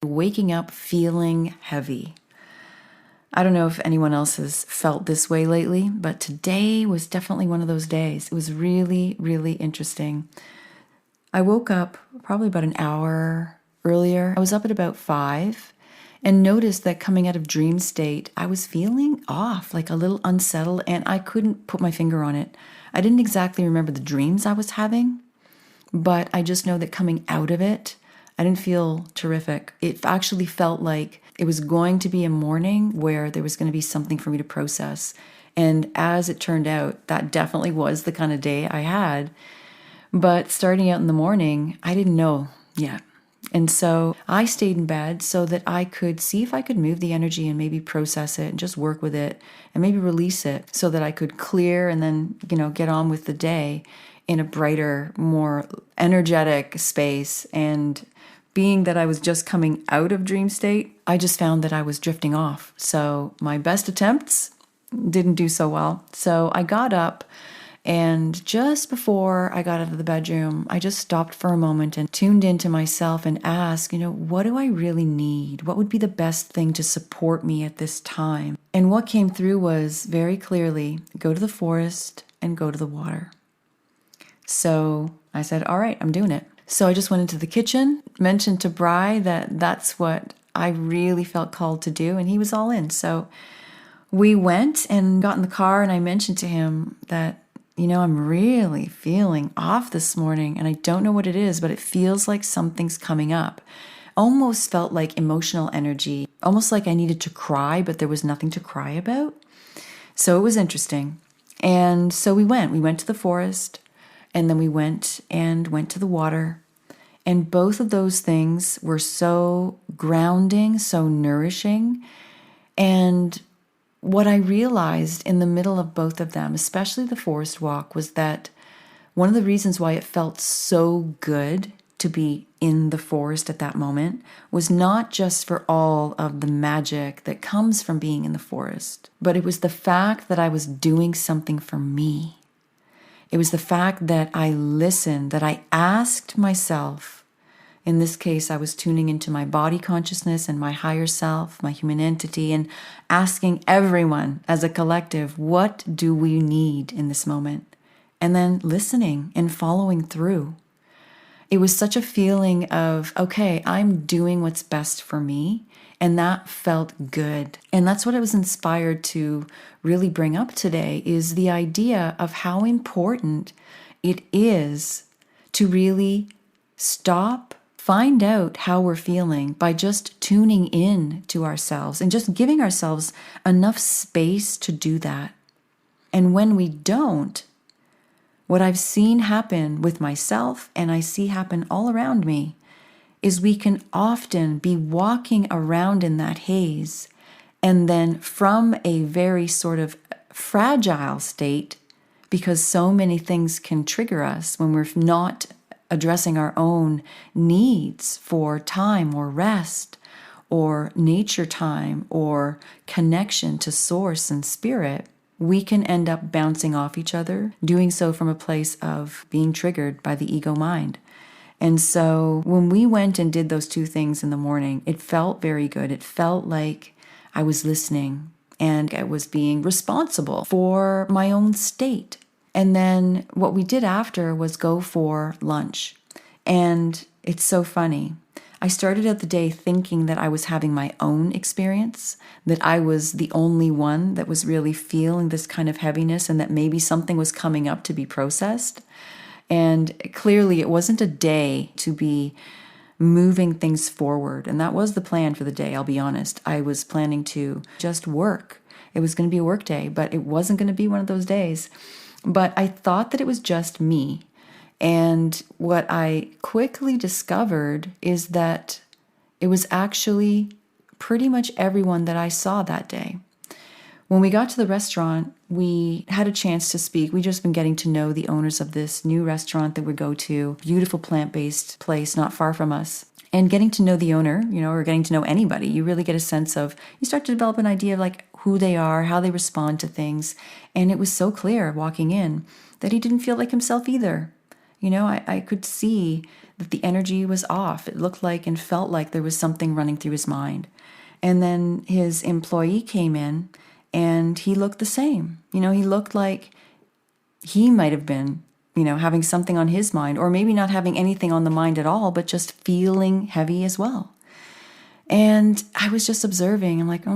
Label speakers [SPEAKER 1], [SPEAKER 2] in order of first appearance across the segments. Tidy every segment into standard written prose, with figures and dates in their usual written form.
[SPEAKER 1] waking up feeling heavy. I don't know if anyone else has felt this way lately, but today was definitely one of those days. It was really, really interesting. I woke up probably about an hour earlier. I was up at about 5 and noticed that coming out of dream state, I was feeling off, like a little unsettled, and I couldn't put my finger on it. I didn't exactly remember the dreams I was having, but I just know that coming out of it, I didn't feel terrific. It actually felt like it was going to be a morning where there was going to be something for me to process. And as it turned out, that definitely was the kind of day I had. But starting out in the morning, I didn't know yet. And so I stayed in bed so that I could see if I could move the energy and maybe process it and just work with it and maybe release it so that I could clear and then, get on with the day in a brighter, more energetic space. And being that I was just coming out of dream state, I just found that I was drifting off. So my best attempts didn't do so well. So I got up, and just before I got out of the bedroom, I just stopped for a moment and tuned into myself and asked, what do I really need? What would be the best thing to support me at this time? And what came through was very clearly, go to the forest and go to the water. So I said, all right, I'm doing it. So I just went into the kitchen, mentioned to Bri that that's what I really felt called to do, and he was all in. So we went and got in the car, and I mentioned to him that, I'm really feeling off this morning, and I don't know what it is, but it feels like something's coming up. Almost felt like emotional energy, almost like I needed to cry, but there was nothing to cry about. So it was interesting. And so we went to the forest, and then we went to the water. And both of those things were so grounding, so nourishing. And what I realized in the middle of both of them, especially the forest walk, was that one of the reasons why it felt so good to be in the forest at that moment was not just for all of the magic that comes from being in the forest, but it was the fact that I was doing something for me. It was the fact that I listened, that I asked myself. In this case, I was tuning into my body consciousness and my higher self, my human entity, and asking everyone as a collective, what do we need in this moment? And then listening and following through. It was such a feeling of, okay, I'm doing what's best for me. And that felt good. And that's what I was inspired to really bring up today, is the idea of how important it is to really stop, find out how we're feeling by just tuning in to ourselves and just giving ourselves enough space to do that. And when we don't, what I've seen happen with myself and I see happen all around me is we can often be walking around in that haze, and then from a very sort of fragile state, because so many things can trigger us when we're not addressing our own needs for time or rest or nature time or connection to source and spirit, we can end up bouncing off each other, doing so from a place of being triggered by the ego mind. And so when we went and did those two things in the morning, it felt very good. It felt like I was listening and I was being responsible for my own state. And then what we did after was go for lunch. And it's so funny. I started out the day thinking that I was having my own experience, that I was the only one that was really feeling this kind of heaviness and that maybe something was coming up to be processed. And clearly it wasn't a day to be moving things forward. And that was the plan for the day, I'll be honest. I was planning to just work. It was going to be a work day, but it wasn't going to be one of those days. But I thought that it was just me. And what I quickly discovered is that it was actually pretty much everyone that I saw that day. When we got to the restaurant, we had a chance to speak. We'd just been getting to know the owners of this new restaurant that we go to, beautiful plant-based place not far from us. And getting to know the owner, or getting to know anybody, you really get a sense of, you start to develop an idea of like who they are, how they respond to things. And it was so clear walking in that he didn't feel like himself either. I could see that the energy was off. It looked like and felt like there was something running through his mind. And then his employee came in and he looked the same. He looked like he might have been, having something on his mind, or maybe not having anything on the mind at all, but just feeling heavy as well. And I was just observing. I'm like,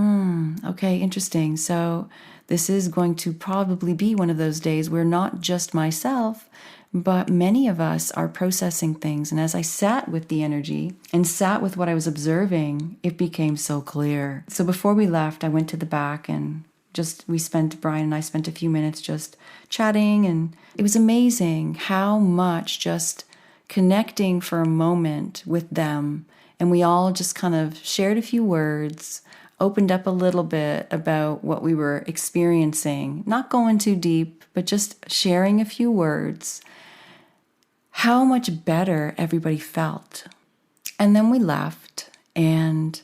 [SPEAKER 1] okay, interesting. So this is going to probably be one of those days where not just myself, but many of us are processing things. And as I sat with the energy and sat with what I was observing, it became so clear. So before we left, I went to the back and Brian and I spent a few minutes just chatting. And it was amazing how much just connecting for a moment with them. And we all just kind of shared a few words, opened up a little bit about what we were experiencing, not going too deep, but just sharing a few words, how much better everybody felt. And then we left and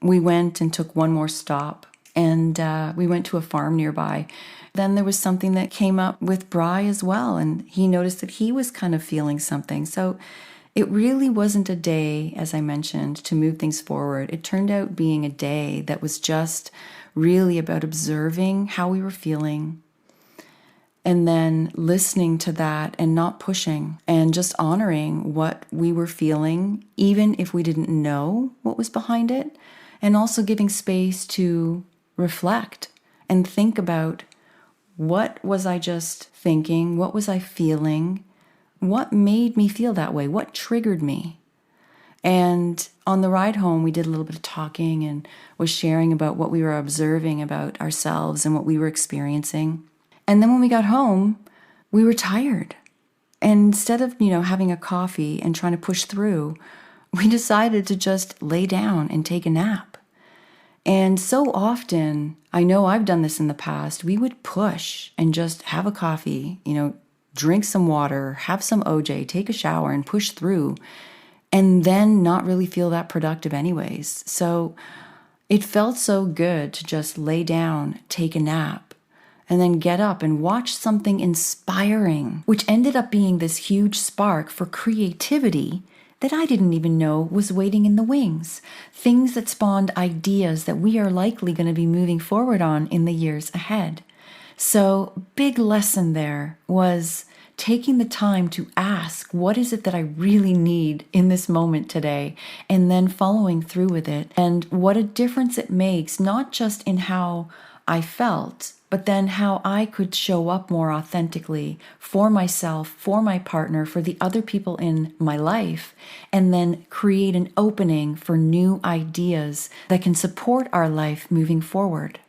[SPEAKER 1] we went and took one more stop, and we went to a farm nearby. Then there was something that came up with Bri as well, and he noticed that he was kind of feeling something. So it really wasn't a day, as I mentioned, to move things forward. It turned out being a day that was just really about observing how we were feeling, and then listening to that and not pushing, and just honoring what we were feeling, even if we didn't know what was behind it, and also giving space to reflect and think about, what was I just thinking? What was I feeling? What made me feel that way? What triggered me? And on the ride home, we did a little bit of talking and was sharing about what we were observing about ourselves and what we were experiencing. And then when we got home, we were tired. And instead of, having a coffee and trying to push through, we decided to just lay down and take a nap. And so often, I know I've done this in the past, we would push and just have a coffee, drink some water, have some OJ, take a shower and push through, and then not really feel that productive anyways. So it felt so good to just lay down, take a nap, and then get up and watch something inspiring, which ended up being this huge spark for creativity that I didn't even know was waiting in the wings. Things that spawned ideas that we are likely going to be moving forward on in the years ahead. So, big lesson there was taking the time to ask, what is it that I really need in this moment today? And then following through with it. And what a difference it makes, not just in how I felt, but then how I could show up more authentically for myself, for my partner, for the other people in my life, and then create an opening for new ideas that can support our life moving forward.